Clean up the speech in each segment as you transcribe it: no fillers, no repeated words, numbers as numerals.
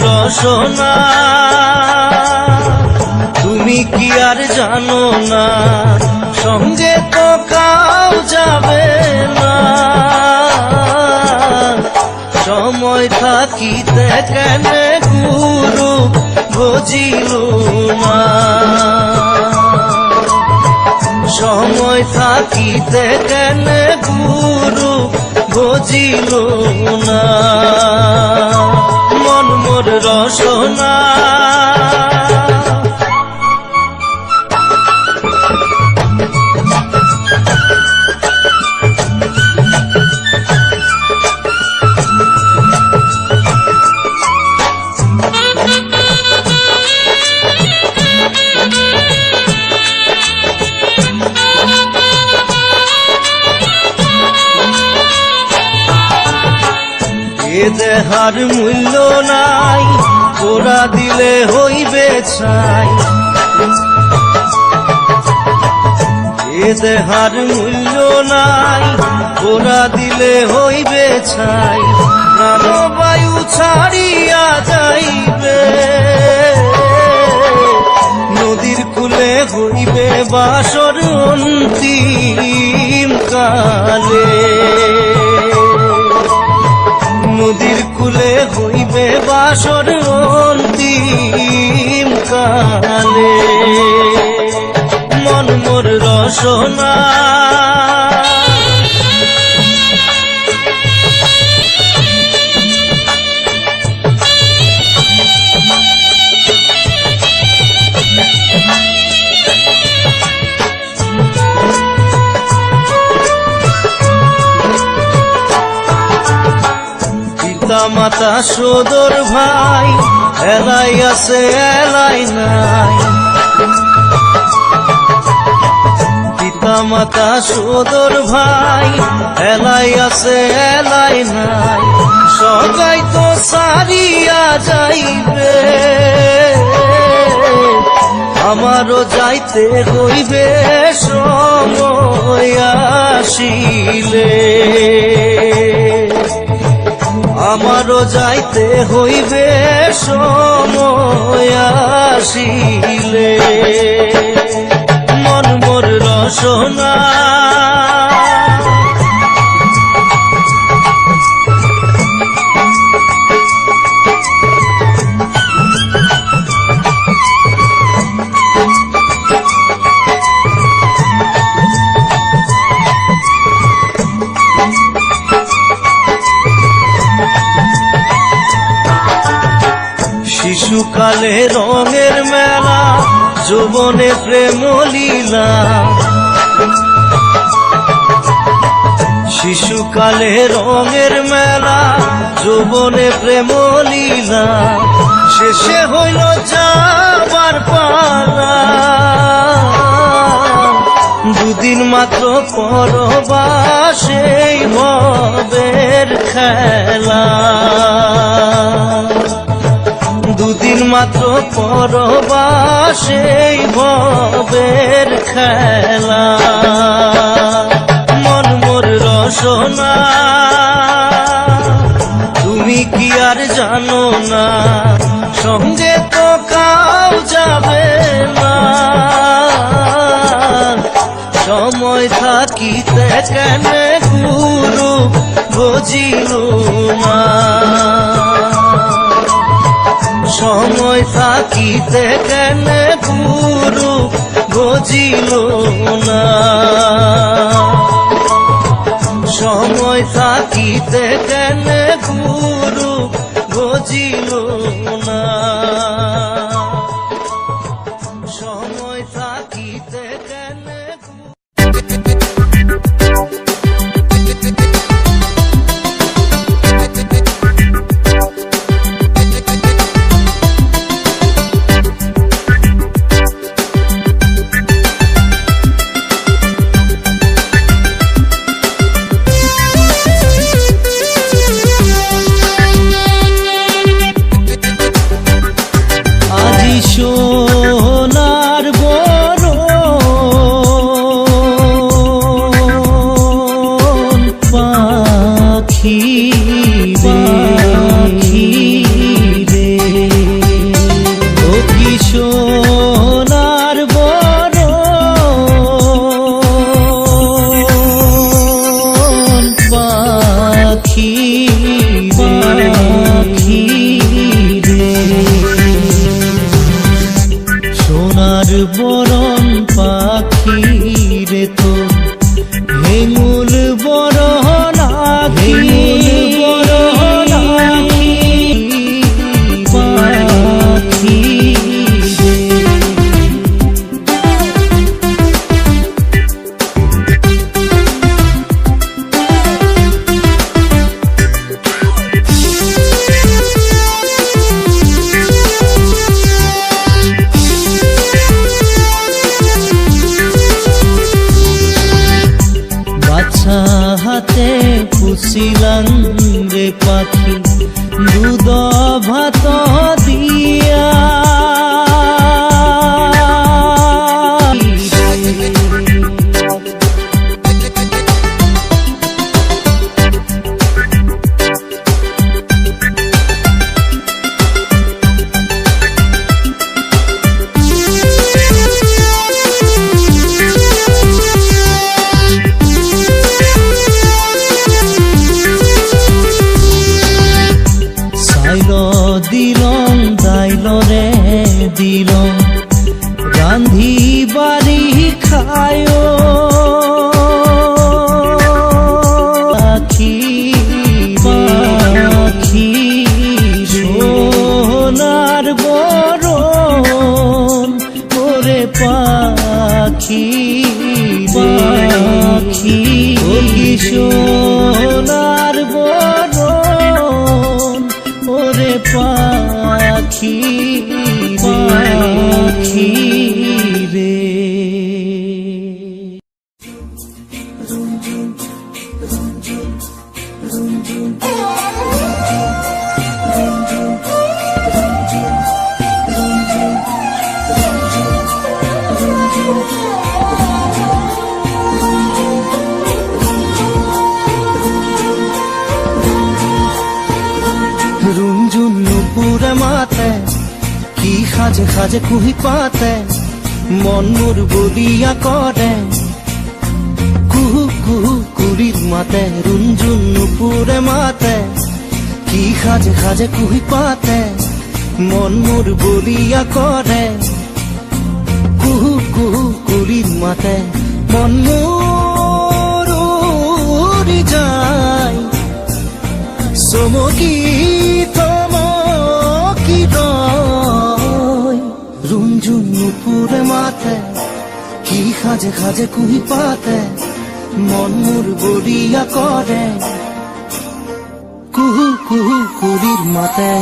রসনা তুমি কি আর জানো না, সঙ্গে তো কাউ যাবে না। সময় থাকিতে কেন গুরু বুঝিল না, সময় থাকিতে কেন গুরু বুঝিল না। মন মোর রসনা দেহার মূল্য নাই, ওরা দিলে হইবে ছাই। এ দেহার মূল্য নাই, ওরা দিলে হইবে ছাই। প্রাণবায়ু ছাড়িয়া যাইবে, নদীর কূলে হইবে বাসর অন্তিম কালে। নদীর কূলে হইবে বাসর অন্তিম কালে। মন মোর রসনা মাতা সদর ভাই, এলাই আছে এলাই নাই। পিতা মাতা সদর ভাই, এলাই আছে এলাই নাই। সবাই তো সারিয়া যাইবে, আমারও যাইতে হইবে সময় আসিলে। আমারও যাইতে হইবে সময় আসিলে। মন মোর রসনা শিশুকালে রঙের মেলা, যৌবনে প্রেম লীলা। শিশুকালে রঙের মেলা, যৌবনে প্রেম লীলা। শেষে হইল যাবার পালা, দুদিন মাত্র পরবাসেই ভবের খেলা। দুদিন মাত্র পরবাসেই ভবের খেলা। মন মোর রসনা তুমি কি আর জানো না, সঙ্গে তো কাউ যাবে না। সময় থাকিতে কেন গুরু বুঝিল না, সময় থাকিতে কেন গুরু বুঝিল না। সময় থাকিতে কেন গুরু বুঝিল না। সময় থাকিতে কেন পাখি পাখি রে ও কি সোনার বরণ পাখি পাখি রে সোনার বরণ পাখি রে তো হেমুল বরণ আখি বরণ আখি পাখি রে বাছা হাতে পুষিলাম রে পাখি দুধ ভাত দিয়া দিলম দাইল রে দিলম রান্ধি বাড়ি খায় পাখি পাখি সোনার বরণ ওরে পাখি পাখি ও কি সোনার বরণ ওরে পাখি পাখি রে রুঞ্জুন নুপুরে মাতে কি খাজে খাজে কুহি পাতে মন মোর বলিয়া করে কুহু কুহু কুড়ির মাতে রুঞ্জুন নুপুরে মাতে কি খাজে খাজে কুহি পাতে মন মোর বলিয়া করে কুহু কুহু কুড়ির মাতে মন মোর উড়ি যায় চমকি থমকি রয় রুঞ্জুন নুপুরে মাতে কি খাজে খাজে কুহি পাতে মন মোর বলিয়া করে কুহু কুহু কুড়ির মাতে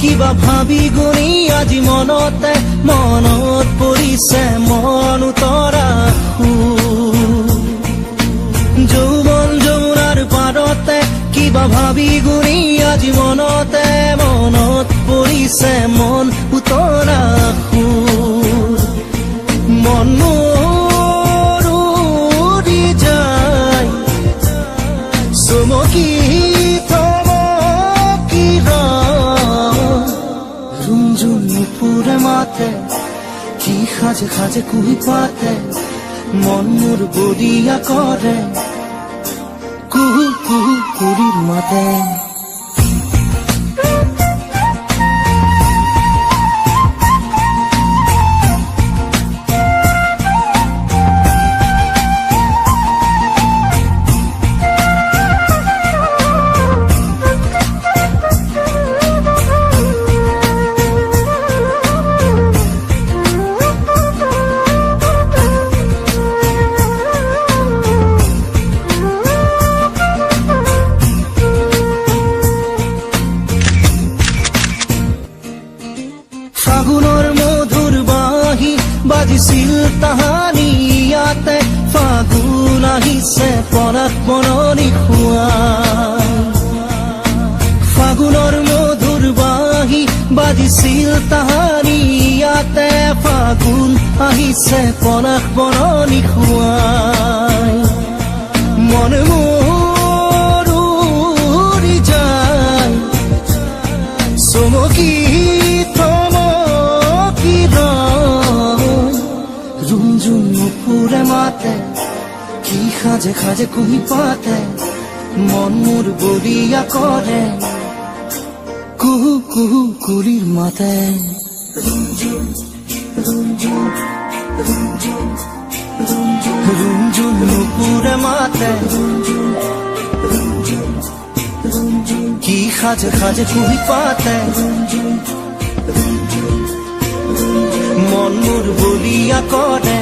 কিবা ভাবি গুণি আজি মনতে মনত পৰিছে মন উতৰা যৌৱন যমুনাৰ পাৰতে কিবা ভাবি গুণি আজি মনতে মনত পৰিছে মন উতৰা মন মোৰ উৰি যায় চমকি নুপুরে মাতে কি খাজে খাজে কুহি পাতে মন মোর বলিয়া করে কুহু কুহু কুড়ির মাতে ফাগুনৰ মধুৰ বাঁহী বাজিছিল তাহানি ইয়াতে ফাগুন আহিছে পৰাত মননি খুৱাই ফাগুনৰ মধুৰ বাঁহী বাজিছিল তাহানি ইয়াতে ফাগুন আহিছে পৰাত মননি খুৱাই মন মোৰ উৰি যায় চমকি থমকি ৰয় ৰুমঝুম নুপুৰে মাতে কি সাজে সাজে কুহি পাতে মন মোৰ বলিয়া কৰে কুহু কুহু কুলিৰ মাতে ৰুমঝুম নুপুৰে মাতে কি সাজে সাজে কুহি পাতে মন মোৰ বলিয়া কৰে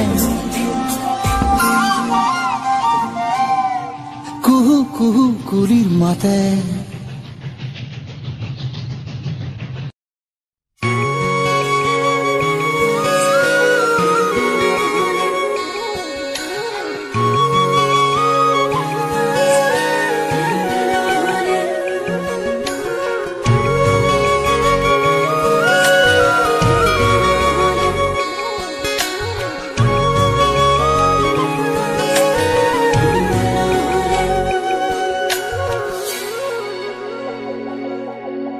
কুহু কুহু কুলিৰ মাতে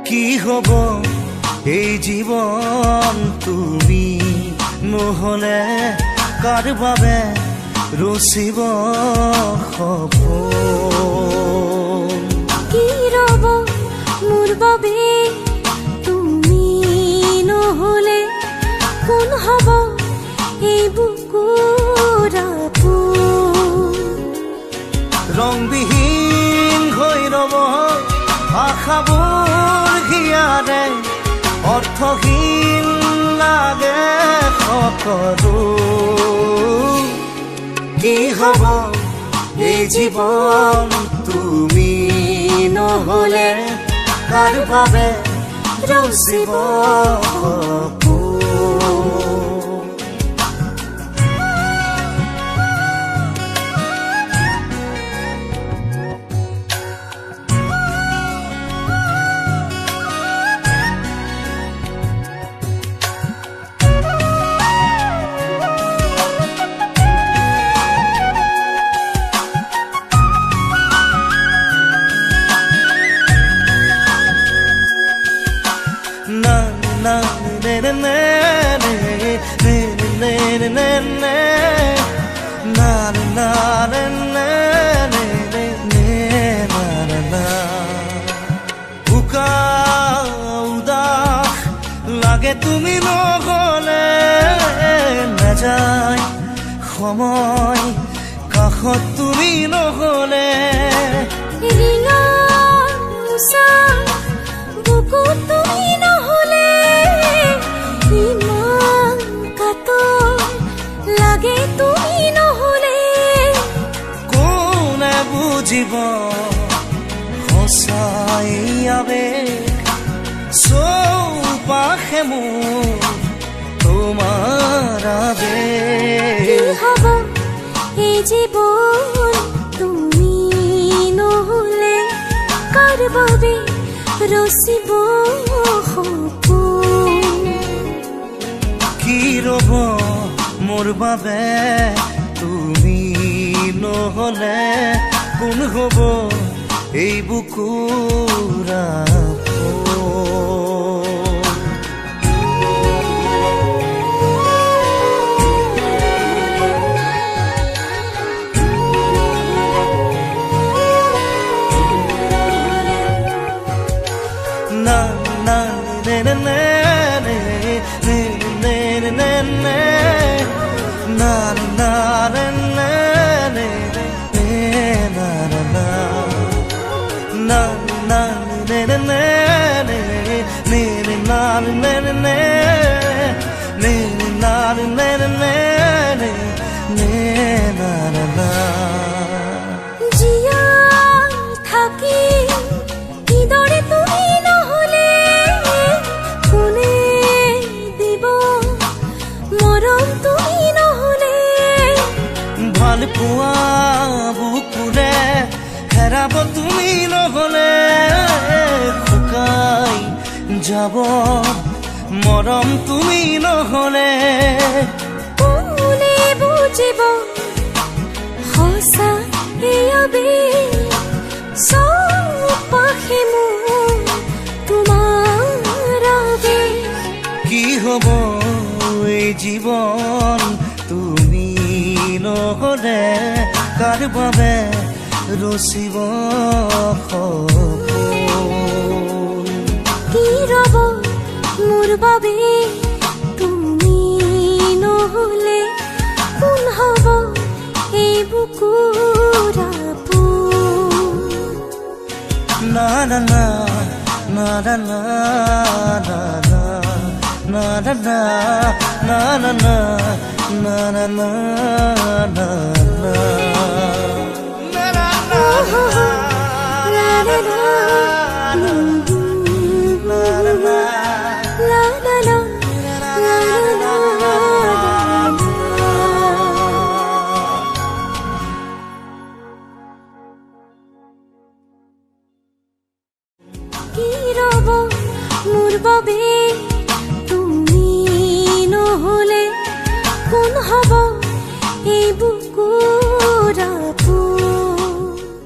কি হব এই জীবন তুমি নহলে কাৰ বাবে ৰচিব সপোন কি ৰব মোৰ বাবে তুমি নহলে কোন হব এই বুকুৰ আপোন ৰংবিহীন হৈ ৰব আশাবোৰ হিয়াৰে অৰ্থহীন লাগে সকলো কি হব এই জীৱন তুমি নহলে কাৰ বাবে ৰচিব সপোন লাগে তুমি নহলে নাযায় সময় কাষত তুমি নহলে ৰিঙা উষা বুকুত তুমি নহলে ইমান কাতৰ লাগে তুমি নহলে কোনে বুজিব সঁচাই আবেগ চৌপাশে মোৰ তোমাৰ আবেগ কি হব এই জীৱন তুমি নহলে কাৰ বাবে ৰচিব সপোন কি ৰব মোৰ বাবে তুমি নহলে কোন হব এই বুকুৰ na na na na na কিদৰে তুমি নহলে কোনে দিব পোৱা বুকুৰে হেৰাব তুমি নহলে শুকাই যাব মৰম তুমি নহলে কোনে বুজিব সঁচা এয়াবে চব পাখি মোৰ তোমাৰ আবেশ। কি হব এই জীৱন তুমি নহলে কাৰ বাবে ৰচিব সপোন কি ৰব মোৰ বাবে তুমি নহলে কোন হব এই বুকুৰ আপোন। না না না না না না na na na na na na na na na na na কি ৰব মোৰ বাবে